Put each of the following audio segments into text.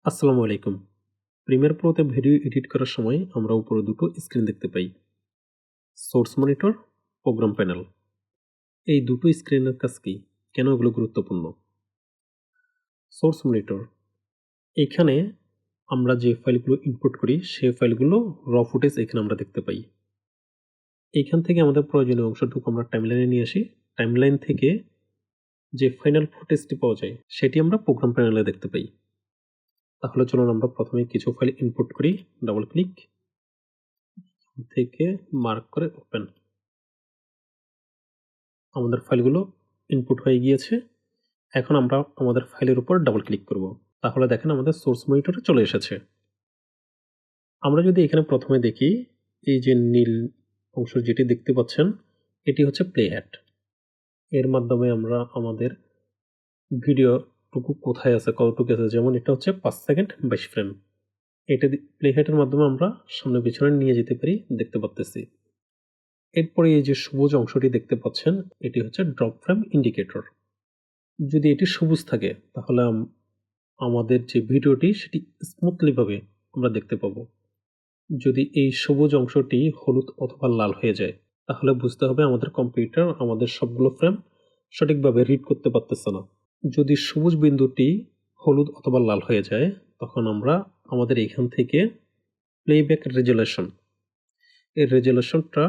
আসসালামু আলাইকুম। Premier প্রোতে video edit করার সময় আমরা উপরে দুটো স্ক্রিন দেখতে পাই। Source monitor, programme panel. এই দুটো স্ক্রিনের কাজ কি? কেন এগুলো গুরুত্বপূর্ণ? Source monitor. এইখানে আমরা যে ফাইলগুলো ইনপুট করি সেই ফাইলগুলো র ফুটেজ এখানে আমরা দেখতে পাই। এইখান থেকে আমাদের প্রয়োজনীয় অংশটুকু আমরা টাইমলাইনে নিয়ে আসি। টাইমলাইন থেকে যে ফাইনাল ফুটেজটি পাওয়া যায় সেটি আমরা প্রোগ্রাম প্যানেলে দেখতে পাই। তাহলে চলুন আমরা প্রথমে কিছু ফাইল ইনপুট করি। ডাবল ক্লিক থেকে মার্ক করে ওপেন। আমাদের ফাইলগুলো ইনপুট হয়ে গিয়েছে। এখন আমরা আমাদের ফাইলের উপর ডাবল ক্লিক করব। তাহলে দেখেন আমাদের সোর্স মনিটরে চলে এসেছে। আমরা যদি এখানে প্রথমে দেখি, এই যে নীল অংশ যেটি দেখতে পাচ্ছেন, এটি হচ্ছে প্লেহ্যাড। এর মাধ্যমে আমরা আমাদের ভিডিওটুকু কোথায় আছে, কতটুকু আছে, যেমন এটা হচ্ছে 5 সেকেন্ড 22 ফ্রেম। এটা প্লেহ্যাডের মাধ্যমে আমরা সামনে পিছনে নিয়ে যেতে পারি, দেখতে পাচ্তেছি। এরপরে এই যে সবুজ অংশটি দেখতে পাচ্ছেন, এটি হচ্ছে ড্রপ ফ্রেম ইন্ডিকেটর। যদি এটি সবুজ থাকে তাহলে আমাদের যে ভিডিওটি সেটি স্মুথলি ভাবে আমরা দেখতে পাবো। যদি এই সবুজ অংশটি হলুদ অথবা লাল হয়ে যায় তাহলে বুঝতে হবে আমাদের কম্পিউটার আমাদের সবগুলো ফ্রেম সঠিকভাবে রিড করতে পারতেছে না। যদি সবুজ বিন্দুটি হলুদ অথবা লাল হয়ে যায় তখন আমরা আমাদের এখান থেকে প্লেব্যাক রেজুলেশন, এই রেজুলেশনটা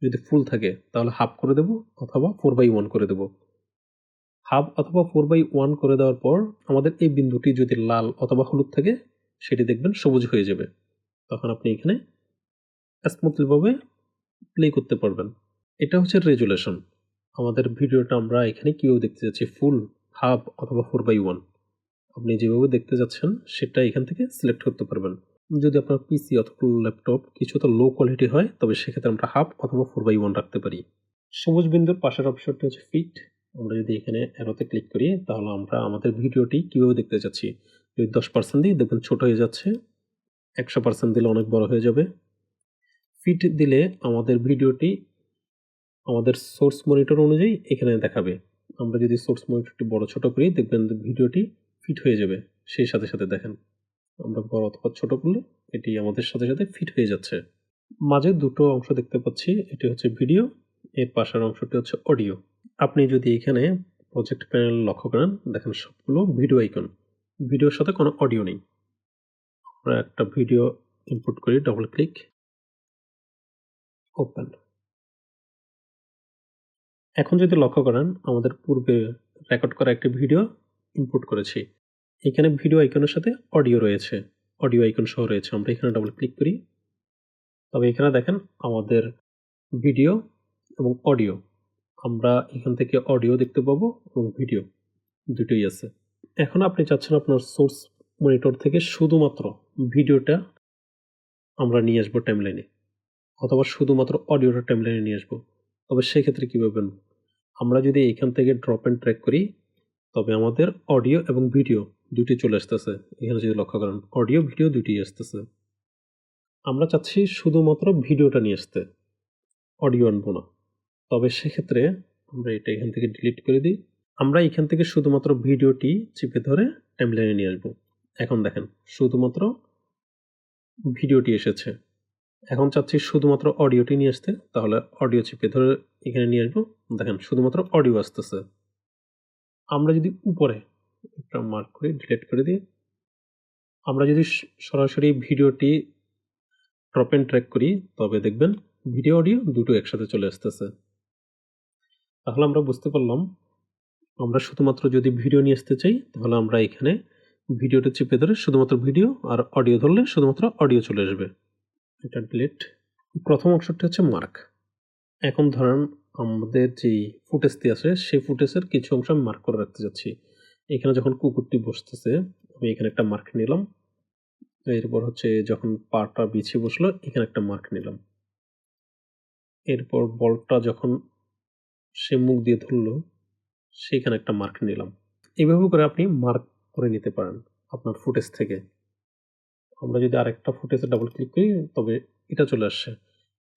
যদি ফুল থাকে তাহলে হাফ করে দেব অথবা 4/1 করে দেব। হাফ অথবা 4/1 করে দেওয়ার পর আমাদের এই বিন্দুটি যদি লাল অথবা হলুদ থাকে সেটি দেখবেন সবুজ হয়ে যাবে। তখন আপনি এখানে স্মুথলিভাবে প্লে করতে পারবেন। এটা হচ্ছে রেজুলেশন। আমাদের ভিডিওটা আমরা এখানে কিভাবে দেখতে যাচ্ছি, ফুল, হাফ অথবা 4/1। আপনি যেভাবে দেখতে যাচ্ছেন সেটা এখান থেকে সিলেক্ট করতে পারবেন। যদি আপনার পিসি অথবা ল্যাপটপ কিছুটা লো কোয়ালিটি হয় তবে সেক্ষেত্রে আমরা হাফ অথবা 4/1 রাখতে পারি। সবুজ বিন্দুর পাশের অপশনটি হচ্ছে ফিট। আমরা যদি এখানে অ্যারোতে ক্লিক করি তাহলে আমরা আমাদের ভিডিওটি কিভাবে দেখতে যাচ্ছি, যদি 10% দিই দেখবেন ছোট হয়ে যাচ্ছে, 100% দিলে অনেক বড় হয়ে যাবে। ফিট দিলে আমাদের ভিডিওটি আমাদের সোর্স মনিটর অনুযায়ী এখানে দেখাবে। আমরা যদি সোর্স মনিটরটি বড় ছোট করি দেখবেন ভিডিওটি ফিট হয়ে যাবে সেই সাথে সাথে। দেখেন আমরা বড় অথবা ছোট করলে এটি আমাদের সাথে সাথে ফিট হয়ে যাচ্ছে। মাঝে দুটো অংশ দেখতে পাচ্ছি, এটি হচ্ছে ভিডিও, এর পাশের অংশটি হচ্ছে অডিও। আপনি যদি এখানে প্রজেক্ট প্যানেল লক্ষ্য করেন দেখেন সবগুলো ভিডিও আইকন, ভিডিওর সাথে কোনো অডিও নেই। আমরা একটা ভিডিও ইনপুট করি, ডাবল ক্লিক, ওপেন। এখন যদি লক্ষ্য করেন আমাদের পূর্বে রেকর্ড করা একটি ভিডিও ইনপুট করেছি। এখানে ভিডিও আইকনের সাথে অডিও রয়েছে, অডিও আইকন সহ রয়েছে। আমরা এখানে ডাবল ক্লিক করি, তবে এখানে দেখেন আমাদের ভিডিও এবং অডিও, আমরা এখান থেকে অডিও দেখতে পাবো এবং ভিডিও দুটোই আছে। এখন আপনি চাচ্ছেন আপনার সোর্স মনিটর থেকে শুধুমাত্র ভিডিওটা আমরা নিয়ে আসবো টাইমলাইনে, অথবা শুধুমাত্র অডিওটা টাইমলাইনে নিয়ে আসবো। তবে সেক্ষেত্রে কীভাবে? আমরা যদি এখান থেকে ড্রপ অ্যান্ড ট্র্যাক করি তবে আমাদের অডিও এবং ভিডিও দুটি চলে আসতেছে। এখানে যদি লক্ষ্য করেন অডিও ভিডিও দুটিই আসতেছে। আমরা চাচ্ছি শুধুমাত্র ভিডিওটা নিয়ে আসতে, অডিও আনবো না। তবে সেক্ষেত্রে আমরা এটা এখান থেকে ডিলিট করে দিই। আমরা এখান থেকে শুধুমাত্র ভিডিওটি চেপে ধরে টাইমলাইনে নিয়ে আসবো। এখন দেখেন শুধুমাত্র ভিডিওটি এসেছে। এখন চাচ্ছি শুধুমাত্র অডিওটি নিয়ে আসতে, তাহলে অডিও চেপে ধরে এখানে নিয়ে আসবো। দেখেন শুধুমাত্র অডিও আসতেছে। আমরা যদি উপরে একটা মার্ক করে ডিলিট করে দিই, আমরা যদি সরাসরি ভিডিওটি ড্রপ অ্যান্ড ট্র্যাক করি তবে দেখবেন ভিডিও অডিও দুটো একসাথে চলে আসতেছে। তাহলে আমরা বুঝতে পারলাম আমরা শুধুমাত্র যদি ভিডিও নিয়ে আসতে চাই তাহলে আমরা এখানে ভিডিওটা চেপে ধরে শুধুমাত্র ভিডিও, আর অডিও ধরলে শুধুমাত্র অডিও চলে আসবে। এটা ডিলিট। প্রথম অংশটি হচ্ছে মার্ক। এখন ধরেন আমাদের যেই ফুটেজটি আছে সেই ফুটেজের কিছু অংশ আমি মার্ক করে রাখতে যাচ্ছি। এখানে যখন কুকুরটি বসতেছে আমি এখানে একটা মার্ক নিলাম। এরপর হচ্ছে যখন পাটা বিছিয়ে বসলো এখানে একটা মার্ক নিলাম। এরপর বলটা যখন সে মুখ দিয়ে ধরলো সেখানে একটা মার্ক নিলাম। এভাবে করে আপনি মার্ক করে নিতে পারেন আপনার ফুটেজ থেকে। আমরা যদি আরেকটা ফুটেজে ডাবল ক্লিক করি তবে এটা চলে আসছে।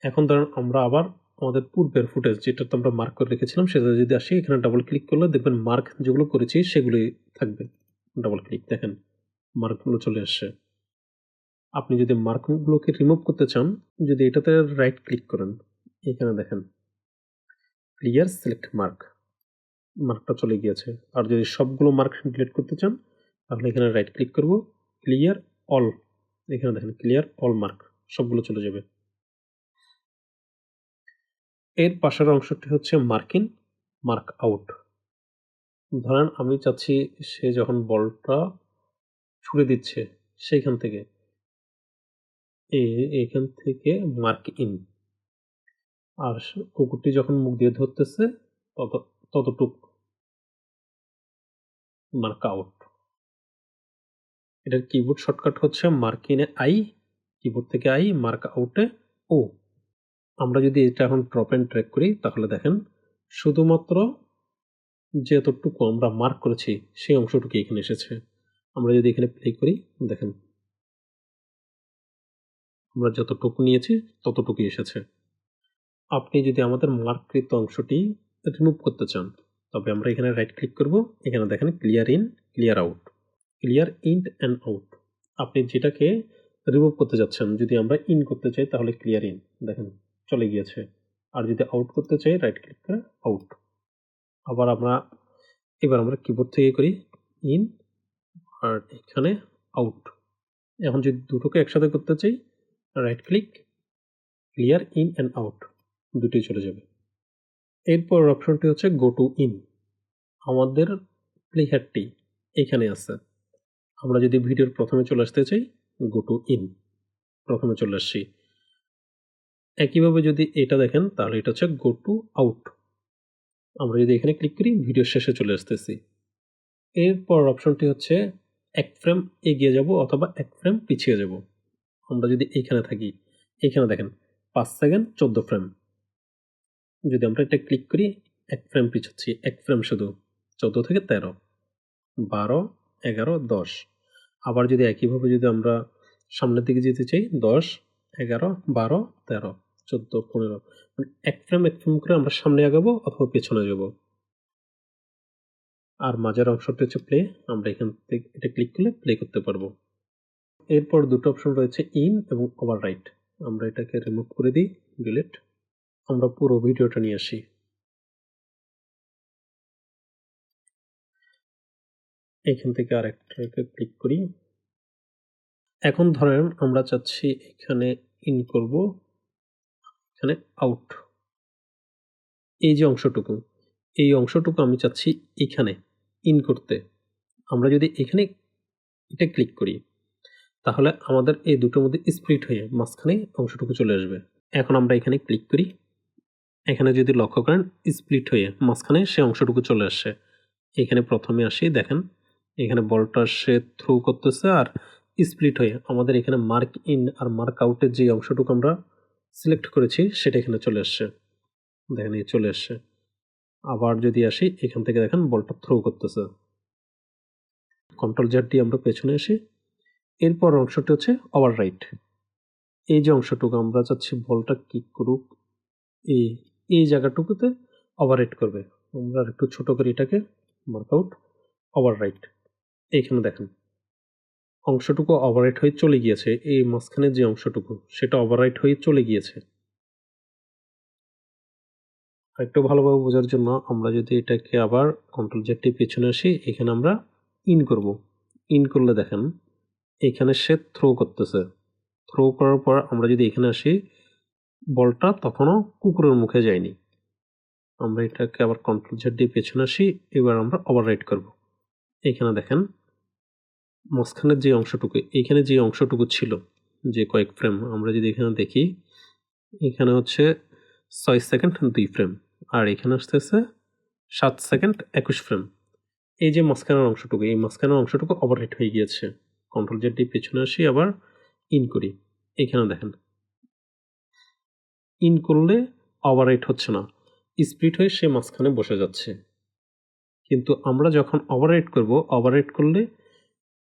এখন ধরেন আমরা আবার আমাদের পূর্বের ফুটেজ যেটাতে আমরা মার্ক করে রেখেছিলাম সেটা যদি আসি, এখানে ডাবল ক্লিক করলে দেখবেন মার্ক যেগুলো করেছি সেগুলোই থাকবে। ডাবল ক্লিক, দেখেন মার্কগুলো চলে আসছে। আপনি যদি মার্কগুলোকে রিমুভ করতে চান, যদি এটাতে রাইট ক্লিক করেন, এখানে দেখেন ক্লিয়ার সিলেক্ট মার্ক, মার্কটা চলে গিয়েছে। আর যদি সবগুলো মার্ক ডিলিট করতে চান, তাহলে এখানে রাইট ক্লিক করব, ক্লিয়ার অল, এখানে দেখেন ক্লিয়ার অল মার্ক, সবগুলো চলে যাবে। এর পাশের অংশটি হচ্ছে মার্ক ইন, মার্ক আউট। ধরেন আমি চাচ্ছি সে যখন বলটা ছুড়ে দিচ্ছে সেইখান থেকে এখান থেকে মার্ক ইন, আর কুকুরটি যখন মুখ দিয়ে ধরতেছে ততটুক মার্ক আউট। এটার কিবোর্ড শর্টকাট হচ্ছে মার্ক ইনে আই, কিবোর্ড থেকে আই, মার্ক আউটে ও। আমরা যদি এটা এখন ড্রপ এন্ড ড্র্যাগ করি, তাহলে দেখেন শুধুমাত্র যতটুকু আমরা মার্ক করেছি সেই অংশটুকু এখানে এসেছে। আমরা যদি এখানে প্লে করি, দেখেন আমরা যতটুকু নিয়েছি ততটুকুই এসেছে। আপনি যদি আমাদের মার্ককৃত অংশটি রিমুভ করতে চান, তবে আমরা এখানে রাইট ক্লিক করব, এখানে দেখেন clear in, clear out, clear in and out. আপনি যেটাকে রিমুভ করতে যাচ্ছেন, যদি আমরা ইন করতে চাই তাহলে ক্লিয়ার ইন, দেখেন চলে গিয়েছে। আর যদি আউট করতে চাই রাইট ক্লিক করে আউট। আবার এবার আমরা কিবোর্ড থেকে করি ইন, আর এখানে আউট। এখন যদি দুটোকে একসাথে করতে চাই, right click, clear in and out, দুটোই চলে যাবে। এরপর অপশনটি হচ্ছে গো টু ইন। আমাদের প্লে হেডটি এখানে আছে। আমরা যদি ভিডিওর প্রথমে চলে আসতে চাই, গো টু ইন, প্রথমে চলে আসছি। একইভাবে যদি এটা দেখেন, তাহলে এটা হচ্ছে গো টু আউট। আমরা যদি এখানে ক্লিক করি, ভিডিওর শেষে চলে আসতেছি। এরপর অপশনটি হচ্ছে এক ফ্রেম এগিয়ে যাব অথবা এক ফ্রেম পিছিয়ে যাব। আমরা যদি এখানে থাকি, এখানে দেখেন 5 সেকেন্ড 14 ফ্রেম। যদি আমরা এটা ক্লিক করি, এক ফ্রেম পিছাচ্ছি, এক ফ্রেম শুধু 14 থেকে 13, 12, 11, 10। আবার যদি একইভাবে যদি আমরা সামনের দিকে যেতে চাই, 10, 11, 12, 13, 14, 15, মানে এক ফ্রেম করে আমরা সামনে আগাবো অথবা পেছনে যাব। আর মাঝের অংশটি হচ্ছে প্লে, আমরা এখান থেকে এটা ক্লিক করলে প্লে করতে পারবো। এরপর দুটো অপশন রয়েছে ইন এবং ওভাররাইট। আমরা এটাকে রিমুভ করে দিই, ডিলিট। আমরা পুরো ভিডিওটা নিয়ে আসি। এখান থেকে আরেকটাকে ক্লিক করি। এখন ধরেন আমরা চাচ্ছি এখানে ইন করব, এখানে আউট। এই যে অংশটুকু, এই অংশটুকু আমি চাচ্ছি এখানে ইন করতে। আমরা যদি এখানে এটা ক্লিক করি, তাহলে আমাদের এই দুটোর মধ্যে স্প্লিট হয়ে মাঝখানে অংশটুকু চলে আসবে। এখন আমরা এখানে ক্লিক করি, এখানে যদি লক্ষ্য করেন স্প্লিট হয়ে মাঝখানে সে অংশটুকু চলে আসছে। এখানে প্রথমে আসি, দেখেন এখানে বলটা সে থ্রো করতেছে আর স্প্লিট হয়ে আমাদের এখানে মার্ক ইন আর মার্ক আউটের যে অংশটুকু আমরা সিলেক্ট করেছি সেটা এখানে চলে আসছে। দেখেন এই চলে আসছে। আবার যদি আসি, এখান থেকে দেখেন বলটা থ্রো করতেছে। কন্ট্রোল জেড দিয়ে আমরা পেছনে আসি। এরপর অংশটি হচ্ছে ওভাররাইট। এই যে অংশটুকু আমরা চাচ্ছি বলটা কিক করুক, এই জায়গাটুকুতে ওভাররাইট করবে। আমরা একটু ছোট করি এটাকে, মার্ক আউট, ওভাররাইট। এইখানে দেখেন অংশটুকু ওভাররাইট হয়ে চলে গিয়েছে। এই মাঝখানে যে অংশটুকু সেটা ওভাররাইট হয়ে চলে গিয়েছে। আরেকটু ভালোভাবে বোঝার জন্য আমরা যদি এটাকে আবার কন্ট্রোল জেড দিয়ে পেছনে আসি, এখানে আমরা ইন করব। ইন করলে দেখেন এখানে সে থ্রো করতেছে। থ্রো করার পর আমরা যদি এখানে আসি, বলটা তখনও কুকুরের মুখে যায়নি। আমরা এটাকে আবার কন্ট্রোল জেড দিয়ে পেছনে আসি, এবার আমরা ওভাররাইট করব। এখানে দেখেন মাঝখানের যে অংশটুকু, এখানে যে অংশটুকু ছিল যে কয়েক ফ্রেম, আমরা যদি এখানে দেখি, এখানে হচ্ছে 6 সেকেন্ড 2 ফ্রেম, আর এখানে আসতেছে 7 সেকেন্ড 21 ফ্রেম। এই যে মাঝখানের অংশটুকু, এই মাঝখানের অংশটুকু ওভাররাইট হয়ে গিয়েছে। কন্ট্রোল জেড দিয়ে পেছনে আসি, আবার ইন করি। এখানে দেখেন ইন করলে ওভাররাইট হচ্ছে না, স্প্লিট হয়ে সে মাঝখানে বসে যাচ্ছে। কিন্তু আমরা যখন ওভাররাইট করব, ওভাররাইট করলে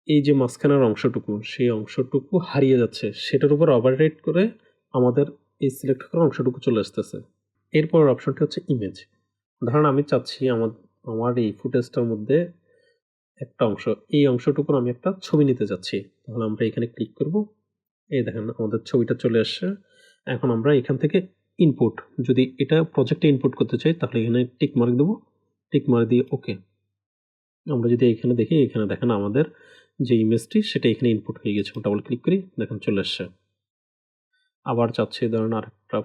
এই যে মাঝখানের অংশটুকু, সেই অংশটুকু হারিয়ে যাচ্ছে। সেটার উপর ওভাররাইট করে আমাদের এই সিলেক্ট করা অংশটুকু চলে আসতেছে। এরপরের অপশনটি হচ্ছে ইমেজ। ধরেন আমি চাচ্ছি আমার এই ফুটেজটার মধ্যে একটা অংশ, এই অংশটুকুর আমি একটা ছবি নিতে যাচ্ছি। তাহলে আমরা এখানে ক্লিক করব। এই দেখেন আমাদের ছবিটা চলে আসছে। এখন আমরা এখান থেকে ইনপুট, যদি এটা প্রজেক্টে ইনপুট করতে চাই তাহলে এখানে টিক মার্ক দেব। টিক মার্ক দিয়ে ওকে। আমরা যদি এখানে দেখি, এখানে দেখেন আমাদের যে ইমেজটি সেটা এখানে ইনপুট হয়ে গেছে। ডাবল ক্লিক করি, দেখেন চলে আসছে। আবার চাচ্ছি ধরেন আরেকটা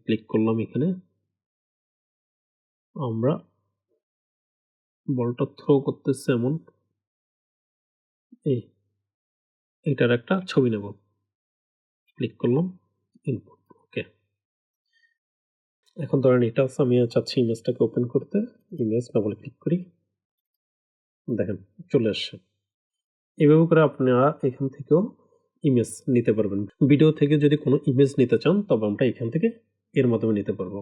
ক্লিক করলাম এখানে। আমরা বলটা থ্রো করতেছে এমন এইটার একটা ছবি নেব। ক্লিক করলাম, ইনপুট, ওকে। এখন ধরেন এটা আছে, আমি চাচ্ছি ইমেজটাকে ওপেন করতে। ইমেজ ডাবল ক্লিক করি, দেখেন চলে আসছে। এভাবে করে আপনারা এখান থেকেও ইমেজ নিতে পারবেন। ভিডিও থেকে যদি কোনো ইমেজ নিতে চান তবে আমরা এখান থেকে এর মাধ্যমে নিতে পারবো।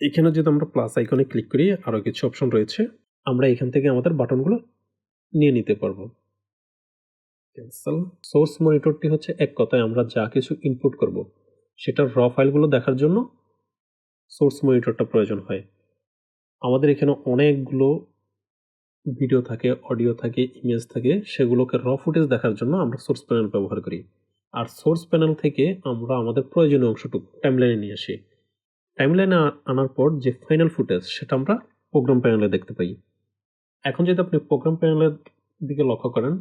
এখানে যদি আমরা প্লাস আইকনে ক্লিক করি আরও কিছু অপশন রয়েছে, আমরা এখান থেকে আমাদের বাটনগুলো নিয়ে নিতে পারবো। ক্যান্সেল। সোর্স মনিটরটি হচ্ছে এক কথায় আমরা যা কিছু ইনপুট করব সেটার র ফাইলগুলো দেখার জন্য সোর্স মনিটরটা প্রয়োজন হয়। আমাদের এখানে অনেকগুলো ভিডিও থাকে, অডিও থাকে, ইমেজ থাকে, সেগুলোকে র ফুটেজ দেখার জন্য আমরা সোর্স প্যানেল ব্যবহার করি। আর সোর্স প্যানেল থেকে আমরা আমাদের প্রয়োজনীয় অংশটুকু টাইমলাইনে নিয়ে আসি। টাইমলাইনে আনার পর যে ফাইনাল ফুটেজ সেটা আমরা প্রোগ্রাম প্যানেলে দেখতে পাই। এখন যদি আপনি প্রোগ্রাম প্যানেলের দিকে লক্ষ্য করেন,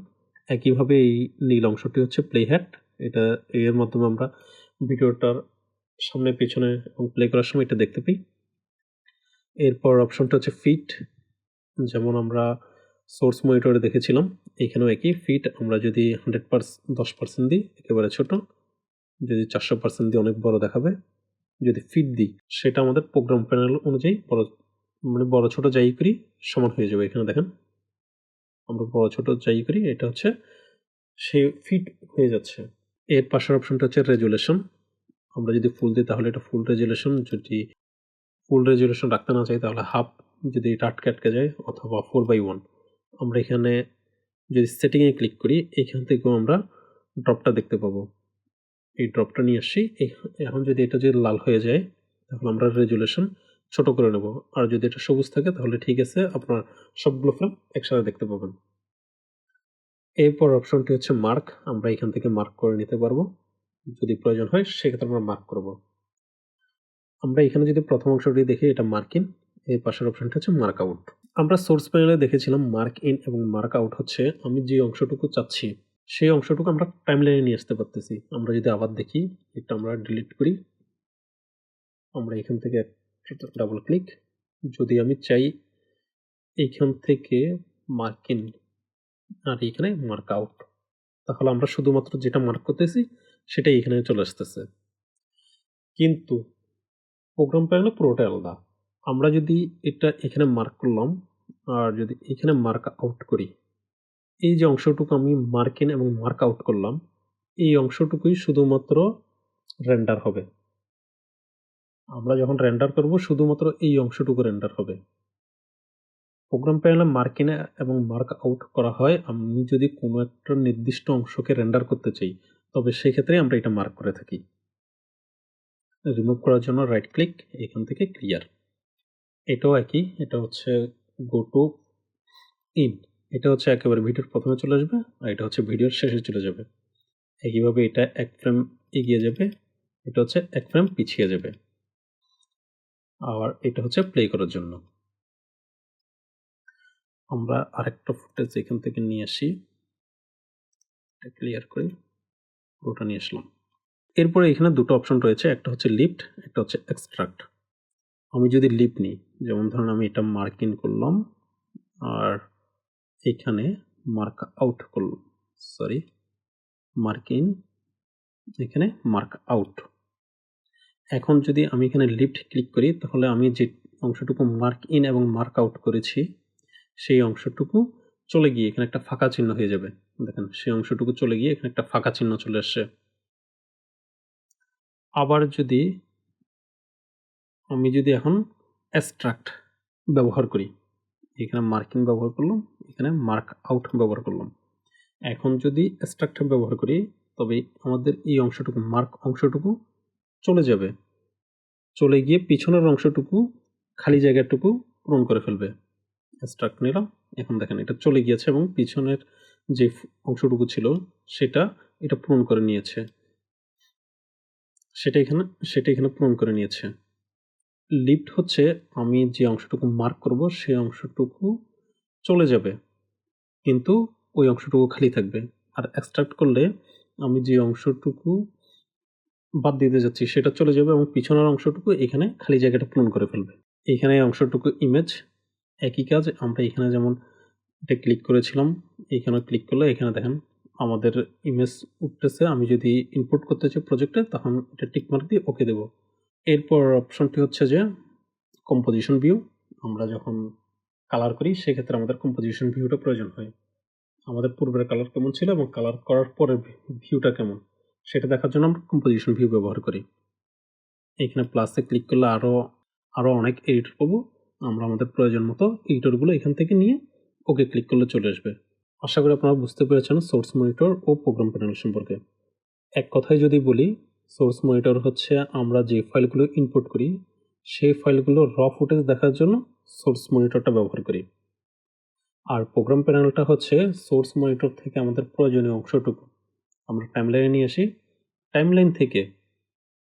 একইভাবে এই নীল অংশটি হচ্ছে প্লে হেড। এটা এর মাধ্যমে আমরা ভিডিওটার সামনে পেছনে এবং প্লে করার সময় এটা দেখতে পাই। এরপর অপশনটা হচ্ছে ফিট, যেমন আমরা সোর্স মনিটরে দেখেছিলাম, এখানেও একই ফিট। আমরা যদি 10% দিই একেবারে ছোট, যদি 400% দিই অনেক বড় দেখাবে। যদি ফিট দিই সেটা আমাদের প্রোগ্রাম প্যানেল অনুযায়ী বড় ছোট যাই করি সমান হয়ে যাবে। এখানে দেখেন আমরা বড় ছোট যাই করি, এটা হচ্ছে সে ফিট হয়ে যাচ্ছে। এর পাশের অপশনটা হচ্ছে রেজুলেশন। আমরা যদি ফুল দিই তাহলে এটা ফুল রেজুলেশন, যদি ফুল রেজুলেশন রাখতে না চাই তাহলে হাফ, যদি এটা আটকে যায়, অথবা 4:1। আমরা এখানে যদি সেটিংয়ে ক্লিক করি এখান থেকেও আমরা ড্রপটা দেখতে পাবো। এই ড্রপটা নিয়ে আসছি। এখন যদি এটা যদি লাল হয়ে যায় তাহলে আমরা রেজুলেশন ছোট করে নেব, আর যদি এটা সবুজ থাকে তাহলে ঠিক আছে, আপনার সবগুলো ফ্রেম একসাথে দেখতে পাবেন। এরপর অপশনটি হচ্ছে মার্ক। আমরা এখান থেকে মার্ক করে নিতে পারবো, যদি প্রয়োজন হয় সেক্ষেত্রে আমরা মার্ক করব। আমরা এখানে যদি প্রথম অংশটি দেখি, এটা মার্ক ইন। এর পাশের অপশনটা হচ্ছে মার্ক আউট। আমরা সোর্স প্যানেলে দেখেছিলাম মার্ক ইন এবং মার্ক আউট হচ্ছে আমি যে অংশটুকু চাচ্ছি সেই অংশটুকু আমরা টাইমলাইনে নিয়ে আসতে পারতেছি। আমরা যদি আবার দেখি, এটা আমরা ডিলিট করি। আমরা এখান থেকে ডাবল ক্লিক, যদি আমি চাই এইখান থেকে মার্ক ইন আর এখানে মার্ক আউট, তাহলে আমরা শুধুমাত্র যেটা মার্ক করতেছি সেটাই এখানে চলে আসতেছে। কিন্তু প্রোগ্রাম প্যানেলে পুরোটাই আলাদা। আমরা যদি এটা এখানে মার্ক করলাম আর যদি এখানে মার্ক আউট করি, এই যে অংশটুকু আমি মার্ক ইন এবং মার্ক আউট করলাম, এই অংশটুকুই শুধুমাত্র রেন্ডার হবে। আমরা যখন রেন্ডার করব শুধুমাত্র এই অংশটুকু রেন্ডার হবে। প্রোগ্রাম প্যানেলে মার্ক ইন এবং মার্ক আউট করা হয় আমি যদি কোনো একটা নির্দিষ্ট অংশকে রেন্ডার করতে চাই, তবে সেক্ষেত্রে আমরা এটা মার্ক করে থাকি। রিমুভ করার জন্য রাইট ক্লিক, এখান থেকে ক্লিয়ার। এটাও একই, এটা হচ্ছে গো টু ইন, এটা হচ্ছে একেবারে ভিডিওর প্রথমে চলে আসবে আর এটা হচ্ছে ভিডিওর শেষে চলে যাবে। একইভাবে এটা এক ফ্রেম এগিয়ে যাবে, এটা হচ্ছে এক ফ্রেম পিছিয়ে যাবে। আর এটা হচ্ছে প্লে করার জন্য। আমরা আরেকটা ফুটেজ এখান থেকে নিয়ে আসি, এটা ক্লিয়ার করি, পুরোটা নিয়ে আসলাম। এরপরে এখানে দুটো অপশন রয়েছে, একটা হচ্ছে লিফট, একটা হচ্ছে এক্সট্রাক্ট। আমি যদি লিফট নিই, যেমন ধরুন আমি এটা মার্ক ইন করলাম আর এখানে মার্ক আউট করলাম, সরি মার্ক ইন, এখানে মার্ক আউট। এখন যদি আমি এখানে লিফট ক্লিক করি তাহলে আমি যে অংশটুকু মার্ক ইন এবং মার্ক আউট করেছি সেই অংশটুকু চলে গিয়ে এখানে একটা ফাঁকা চিহ্ন হয়ে যাবে। দেখেন সেই অংশটুকু চলে গিয়ে এখানে একটা ফাঁকা চিহ্ন চলে আসছে। আবার যদি আমি এখন এক্সট্রাক্ট ব্যবহার করি, এখানে মার্কিং ব্যবহার করলাম, এখানে মার্ক আউট ব্যবহার করলাম। এখন যদি এক্সট্রাক্ট ব্যবহার করি তবে আমাদের এই অংশটুকু মার্ক অংশটুকু চলে যাবে, চলে গিয়ে পিছনের অংশটুকু খালি জায়গাটুকু পূরণ করে ফেলবে। এক্সট্রাক্ট নিলাম, এখন দেখেন এটা চলে গিয়েছে এবং পিছনের যে অংশটুকু ছিল এটা পূরণ করে নিয়েছে। সেটা এখানে পূরণ করে নিয়েছে। লিফট হচ্ছে আমি যে অংশটুকু মার্ক করব সেই অংশটুকু চলে যাবে। কিন্তু ওই অংশটুকু খালি থাকবে। আর এক্সট্রাক্ট করলে আমি যে অংশটুকু বাদ দিতে যাচ্ছি সেটা চলে যাবে এবং পিছনের অংশটুকু এখানে খালি জায়গাটা পূরণ করে ফেলবে। এইখানে এই অংশটুকু ইমেজ, একই কাজ আমরা এখানে যেমন এটা ক্লিক করেছিলাম, এইখানেও ক্লিক করলে এখানে দেখেন আমাদের ইমেজ উঠতেছে। আমি যদি ইনপুট করতে চাই প্রজেক্টে তখন এটা টিক মার্ক দিয়ে ওকে দেব। এরপর অপশনটি হচ্ছে যে কম্পোজিশন ভিউ। আমরা যখন কালার করি সেক্ষেত্রে আমাদের কম্পোজিশন ভিউটা প্রয়োজন হয়। আমাদের পূর্বের কালার কেমন ছিল এবং কালার করার পরের ভিউটা কেমন সেটা দেখার জন্য আমরা কম্পোজিশন ভিউ ব্যবহার করি। এখানে প্লাসে ক্লিক করলে আরও অনেক এডিটর পাবো। আমরা আমাদের প্রয়োজন মতো এডিটরগুলো এখান থেকে নিয়ে ওকে ক্লিক করলে চলে আসবে। আশা করি আপনারা বুঝতে পেরেছেন সোর্স মনিটর ও প্রোগ্রাম প্যানেল সম্পর্কে। এক কথায় যদি বলি, সোর্স মনিটর হচ্ছে আমরা যে ফাইলগুলো ইনপুট করি সেই ফাইলগুলো র ফুটেজ দেখার জন্য সোর্স মনিটরটা ব্যবহার করি। আর প্রোগ্রাম প্যানেলটা হচ্ছে সোর্স মনিটর থেকে আমাদের প্রয়োজনীয় অংশটুকু আমরা টাইমলাইনে নিয়ে আসি। টাইমলাইন থেকে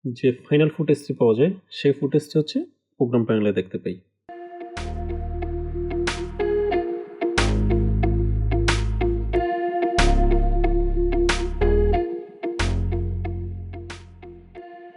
যে ফাইনাল ফুটেজটি পাওয়া যায় সেই ফুটেজটি হচ্ছে প্রোগ্রাম প্যানেলে দেখতে পাই।